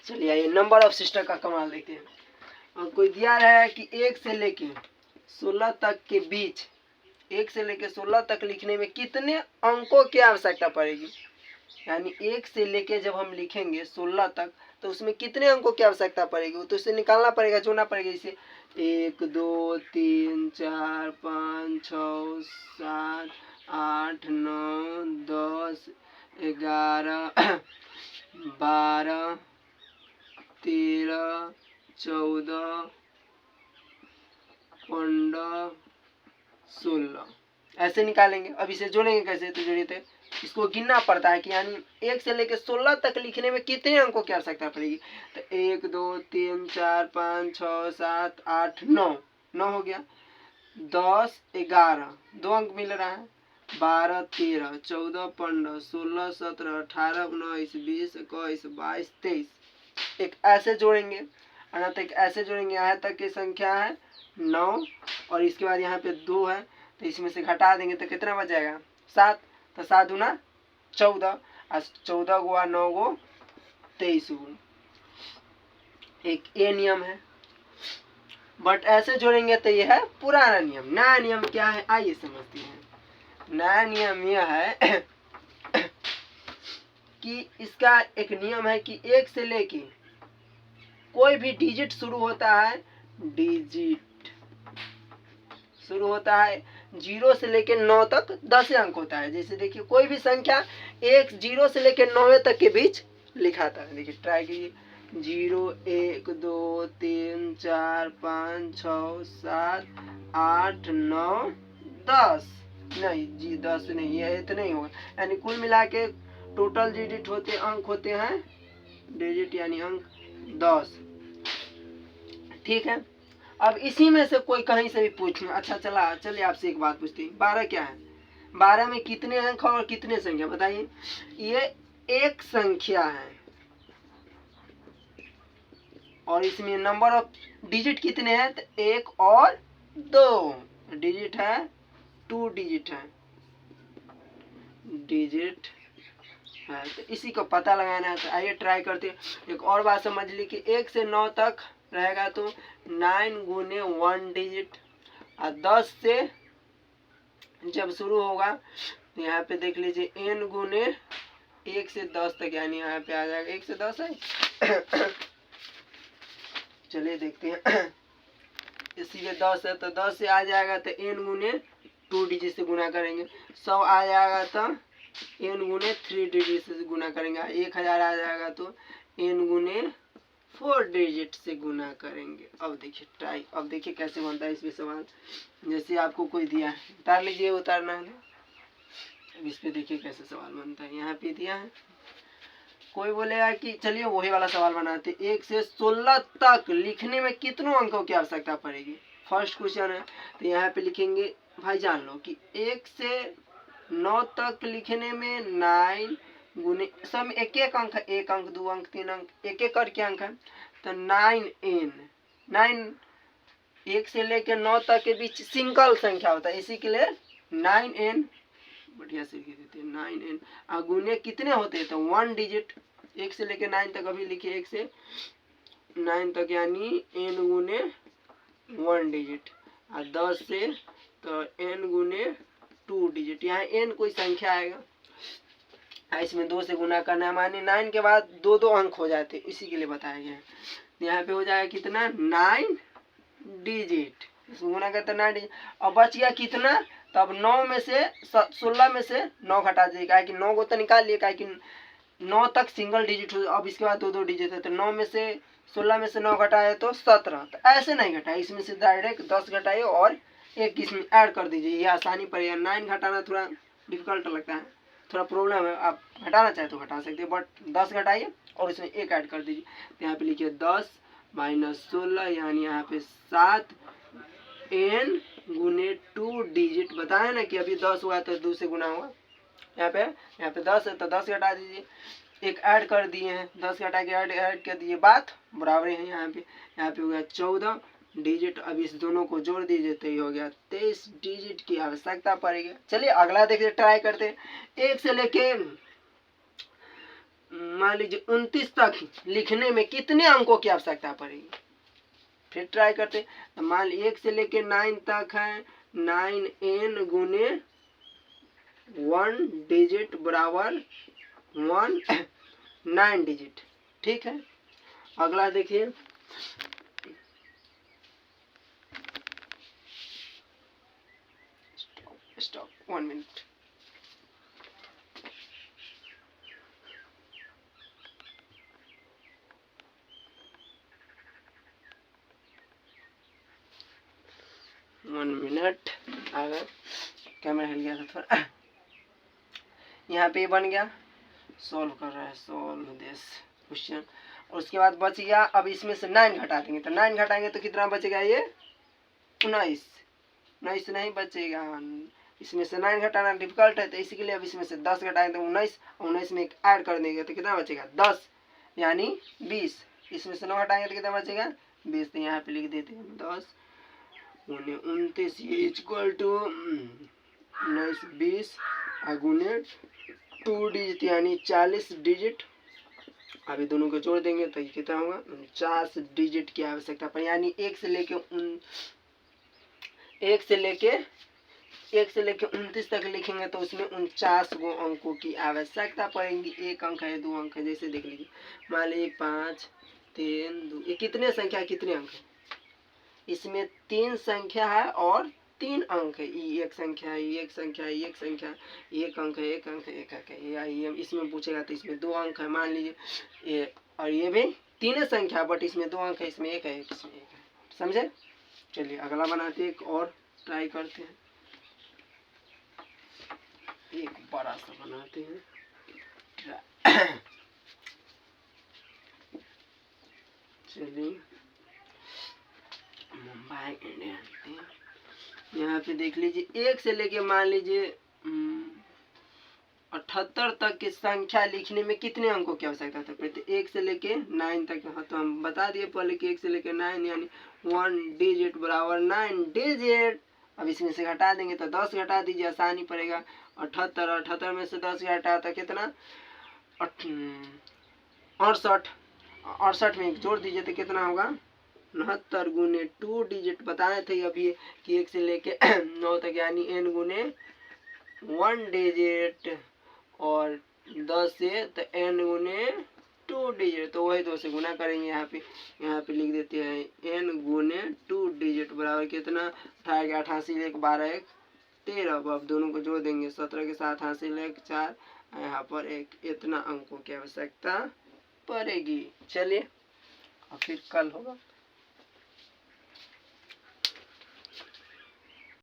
चलिए आइए number of sister का कमाल देखते हैं। और कोई दिया है कि 1 से लेके 16 तक के बीच, 1 से लेके 16 तक लिखने में कितने अंकों की आवश्यकता पड़ेगी। यानी 1 से लेके जब हम लिखेंगे 16 तक तो उसमें कितने अंकों की आवश्यकता पड़ेगी, तो इसे निकालना पड़ेगा, जोड़ना पड़ेगा। इसे 1 2 3 4 5 6 7 8 9 10 11 12 13 14 15 16 ऐसे निकालेंगे। अब इसे जोड़ेंगे कैसे, तो जोड़िए, तो इसको गिनना पड़ता है कि यानी 1 से लेकर 16 तक लिखने में कितने अंकों की आवश्यकता पड़ेगी। तो 1 2 3 4 5 6 7 8 9, 9 हो गया। 10 11 2 अंक मिल रहा है। 12 13 14 15 16 17 18 19 20 21 22 23 एक ऐसे जोड़ेंगे, अना तक ऐसे जोड़ेंगे। यहाँ तक की संख्या है 9 और इसके बाद यहाँ पे 2 है, तो इसमें से घटा देंगे तो कितना बच जाएगा 7। तो 7 दूना 14 और 14 गुआ 9 गो 23 गुण। एक ये नियम है। बट ऐसे जोड़ेंगे तो ये है पुराना नियम। नया नियम क्या है आइए समझते हैं। नया नियम यह है कि इसका एक नियम है कि 1 से लेके कोई भी डिजिट शुरू होता है, डिजिट शुरू होता है 0 से लेके 9 तक 10 अंक होता है। जैसे देखिए कोई भी संख्या 0 से लेके 9 तक के बीच लिखाता है। देखिए ट्राई कीजिए 0 1 2 3 4 5 6 7 8 9 10 नहीं जी 10 नहीं, ये इतने ही होगा। यानी कुल मिला के टोटल डिजिट होते अंक होते हैं, डिजिट यानी अंक 10। ठीक है। अब इसी में से कोई कहीं से भी पूछ लो। अच्छा चलिए आपसे एक बात पूछती हूँ, 12 क्या है, 12 में कितने अंक और कितने संख्या बताइए। ये एक संख्या है और इसमें नंबर ऑफ डिजिट कितने हैं, तो 1 और 2 डिजिट है, 2 डिजिट है, डिजिट है। तो इसी को पता लगाना है। तो आइए ट्राई करते हैं। एक और बात समझ ली कि 1 से 9 तक रहेगा तो 9 गुने 1 डिजिट, और 10 से जब शुरू होगा तो यहाँ पे देख लीजिए n गुने 1 से 10 तक, यानी यहाँ पे आ जाएगा 1 से 10 है। चलिए देखते हैं। इसी में 10 है तो 10 से आ जाएगा तो n गुने 2 डिजिट से गुना करेंगे। 100 आ जाएगा तो n गुने 3 डिजिट से गुना करेंगे। 1000 आ जाएगा तो n गुने 4 डिजिट से गुना करेंगे। अब देखिए ट्राई, अब देखिए कैसे बनता है इसमें सवाल। जैसे आपको कोई दिया है, उतार लीजिए, उतारना है। अब इस पे देखिए कैसे सवाल बनता है। यहाँ पे दिया है, कोई बोलेगा कि चलिए वही वाला सवाल बनाते। 1 से 16 तक लिखने में कितनों अंकों की आवश्यकता पड़ेगी। फर्स्ट क्वेश्चन है, तो यहाँ पे लिखेंगे भाई जान लो कि 1 से 9 तक लिखने में 9 गुने सब में एक एक अंक है, 1 अंक 2 अंक 3 अंक एक एक करके अंक है। तो 9n 9 1 से लेकर 9 तक के बीच सिंगल संख्या होता है, इसी के लिए 9n बढ़िया से लिख देते हैं 9n। गुने कितने होते हैं, तो 1 डिजिट। 1 से लेकर 9 तक अभी लिखिए 1 से 9 तक यानी n गुने 1 डिजिट, और 10 से तो n गुने 2 डिजिट। यहाँ n कोई संख्या आएगा, इसमें 2 से गुना करना है। मानिए 9 के बाद 2 अंक हो जाते, इसी के लिए बताया गया है। यहाँ पे हो जाएगा कितना 9 डिजिट, इसको गुना करते 9 डिजिट। और बच गया कितना, तो अब 9 में से 16 में से 9 घटा दीजिए, कि 9 को तो निकाल लिए, कि 9 तक सिंगल डिजिट हो। अब इसके बाद 2 डिजिट है, तो 9 में से 16 में से 9 घटाए तो 17। तो ऐसे नहीं घटाए, इसमें से डायरेक्ट 10 घटाइए और एक इसमें ऐड कर दीजिए, ये आसानी पड़ेगा। 9 घटाना थोड़ा डिफिकल्ट लगता है, थोड़ा प्रॉब्लम है। आप घटाना चाहे तो घटा सकते हैं, बट 10 घटाइए और इसमें एक ऐड कर दीजिए। तो यहाँ पे लिखिए 10 माइनस 16, यानी यहाँ पे 7 n गुने 2 डिजिट। बताया ना कि अभी 10 हुआ तो 2 से गुना हुआ। यहाँ पे 10 है तो 10 घटा दीजिए, एक ऐड कर दिए हैं, 10 घटा के ऐड कर दिए, बात बराबर है। यहाँ पे हो गया 14 डिजिट। अब इस दोनों को जोड़ दीजिए तो ये हो गया 23 डिजिट की आवश्यकता पड़ेगी। चलिए अगला देखिए, ट्राई करते हैं। 1 से लेके मान लीजिए 29 तक लिखने में कितने अंकों की आवश्यकता पड़ेगी। फिर ट्राई करते, मान लीजिए 1 से लेके 9 तक है, 9n गुने 1 डिजिट बराबर 1 9 डिजिट। ठीक है, अगला देखिए, स्टॉप 1 मिनट। अगर कैमरा हिल गया था थोड़ा। यहाँ पे बन गया, सॉल्व कर रहा है, सॉल्व दिस क्वेश्चन। और उसके बाद बच गया, अब इसमें से 9 घटा देंगे, तो 9 घटाएंगे तो कितना बचेगा, ये 19 नहीं बचेगा। इसमें से 9 घटाना डिफिकल्ट है, तो इसी के लिए अब इसमें से 10 घटाएंगे तो 19 में एक ऐड कर देंगे तो कितना बचेगा 10 यानी 20। इसमें से 9 घटाएंगे तो कितना बचेगा 20। तो यहाँ पे लिख देते हैं 10 गुने 29 ये इक्वल टू 19 20 गुने 2 डिजिट यानी 40 डिजिट। अभी दोनों को जोड़ देंगे तो ये कितना होगा 49 डिजिट की आवश्यकता पर, यानी 1 से लेके 29 तक लिखेंगे तो उसमें 49 गो अंकों की आवश्यकता पड़ेगी। एक अंक है, 2 अंक है, जैसे देख लीजिए, मान लीजिए 5 3 2, ये कितने संख्या कितने अंक है, इसमें 3 संख्या है और 3 अंक है। एक संख्या है, एक संख्या है, एक संख्या, एक अंक है, एक अंक है, एक अंक है। ये इसमें पूछेगा तो इसमें 2 अंक है, मान लीजिए ये, और ये भी 3 संख्या बट इसमें 2 अंक है, इसमें 1 है, इसमें 1 है। समझे? चलिए अगला बनाते हैं, एक और ट्राई करते हैं, एक बड़ा सा बनाते हैं। चलिए मुंबई इंडियन, यहाँ पे देख लीजिए 1 से लेके मान लीजिए 78 तक की संख्या लिखने में कितने अंकों की आवश्यकता होती है। तो 1 से लेके 9 तक, हाँ तो हम बता दिए पहले कि 1 से लेके 9 यानी 1 डिजिट बराबर 9 डिजिट। अब इसमें से घटा देंगे तो 10 घटा दीजिए, आसानी पड़ेगा। 78 में से 10 घटा तो कितना 68 में जोड़ दीजिए तो कितना होगा 69 गुने 2 डिजिट बताए थे अभी कि 1 से लेके 9 तक यानी n गुने 1 डिजिट, और 10 से तो n गुने 2 डिजिट, तो वही 2 से गुना करेंगे। यहाँ पे लिख देते हैं n गुने 2 डिजिट बराबर कितना 88 1 12 1 13। अब दोनों को जोड़ देंगे, 17 के साथ हासिल 1 4, यहाँ पर 1, इतना अंकों की आवश्यकता पड़ेगी। चलिए और फिर कल होगा।